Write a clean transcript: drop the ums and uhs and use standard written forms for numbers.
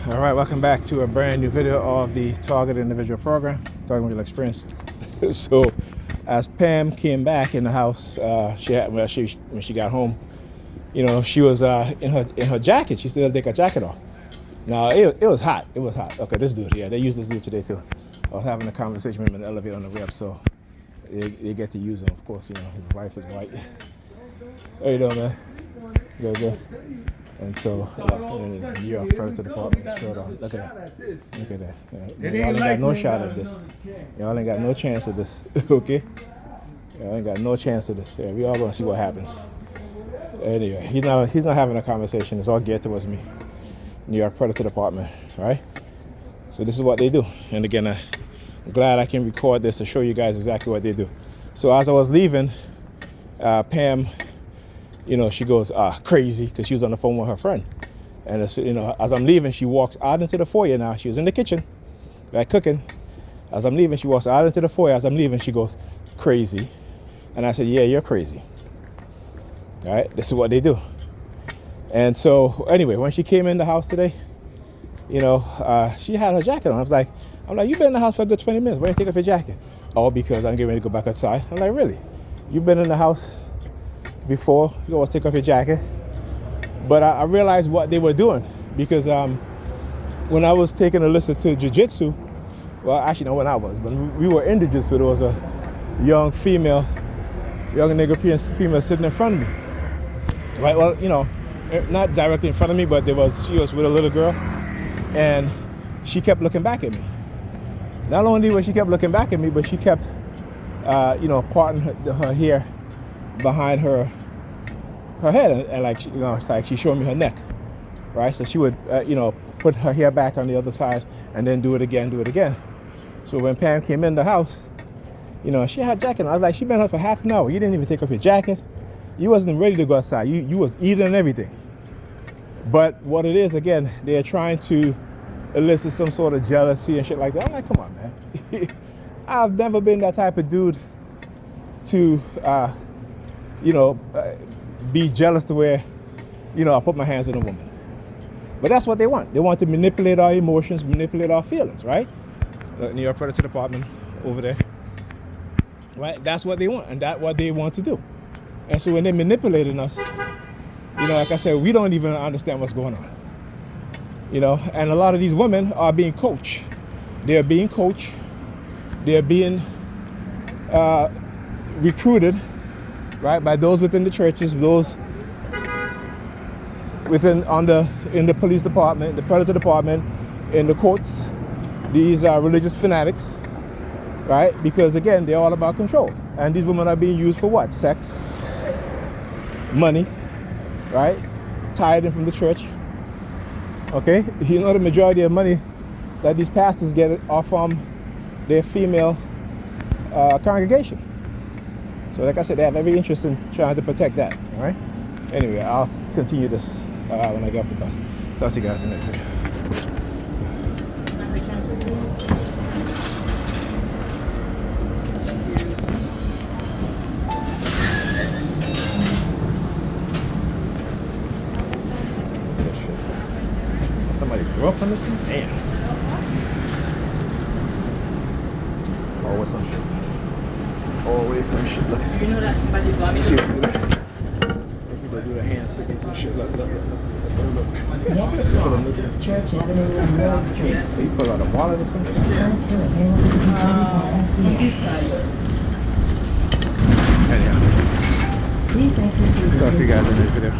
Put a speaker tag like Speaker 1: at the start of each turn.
Speaker 1: All right, welcome back to a brand new video of the Target Individual Program, Target Individual Experience. So, as Pam came back in the house, when she got home, you know, she was in her jacket. She still had to take her jacket off. Now it was hot. It was hot. Okay, this dude, yeah, they used this dude today too. I was having a conversation with him in the elevator on the way up, so they get to use him. Of course, you know, his wife is white. How you doing, man? Good. And so, New York Predators Dept showed on. Look at that. Look at that. Y'all ain't got no shot at this. Y'all ain't got no chance of this. Okay? Y'all ain't got no chance of this. Yeah, we all gonna see what happens. Anyway, he's not having a conversation. It's all geared towards me. New York Predators Dept, right? So this is what they do. And again, I'm glad I can record this to show you guys exactly what they do. So as I was leaving, Pam, you know, she goes crazy because she was on the phone with her friend. And as, you know, as I'm leaving, she walks out into the foyer now. She was in the kitchen, right, cooking. As I'm leaving, she walks out into the foyer. As I'm leaving, she goes crazy. And I said, yeah, you're crazy. All right, this is what they do. And so anyway, when she came in the house today, you know, she had her jacket on. I'm like, you've been in the house for a good 20 minutes. Why don't you take off your jacket? Oh, because I'm getting ready to go back outside. I'm like, really? You've been in the house before, you always take off your jacket. But I realized what they were doing because when I was taking Alyssa to jiu-jitsu, well, actually, no, when I was, but we were in jiu-jitsu, there was a young Nigerian female sitting in front of me. Right, well, you know, not directly in front of me, but she was with a little girl, and she kept looking back at me. Not only was she kept looking back at me, but she kept, you know, parting her hair behind her head, and like, you know, it's like she's showing me her neck, right? So she would, you know, put her hair back on the other side and then do it again. So when Pam came in the house, you know, she had a jacket on. I was like, she been out for half an hour. You didn't even take off your jacket. You wasn't ready to go outside. You was eating and everything. But what it is, again, they're trying to elicit some sort of jealousy and shit like that. I'm like, come on, man. I've never been that type of dude to, you know, be jealous to where, you know, I put my hands on a woman. But that's what they want. They want to manipulate our emotions, manipulate our feelings, right? New York Predators Dept over there, right? That's what they want, and that's what they want to do. And so when they're manipulating us, you know, like I said, we don't even understand what's going on. You know, and a lot of these women are being coached. They're being coached. They're being recruited, right, by those within the churches, those within in the police department, the Predator department, in the courts. These are religious fanatics, right? Because again, they're all about control. And these women are being used for what? Sex, money, right? Tithing from the church. Okay, you know, the majority of money that these pastors get are from their female congregation. So like I said, they have every interest in trying to protect that, all right? Anyway, I'll continue this when I get off the bus. Talk to you guys in the next video. Somebody threw up on this thing? Damn. Always some shit. Always some shit. Look.
Speaker 2: You know that somebody got me.
Speaker 1: See, people do the hand signals and shit. Look.
Speaker 3: Next stop, Church Avenue and Road Street.
Speaker 1: You pull out a wallet or something?
Speaker 3: Funds here available to be paid for SBA.
Speaker 1: Anyhow.
Speaker 3: Please exit through the
Speaker 1: Talk to you guys in this video.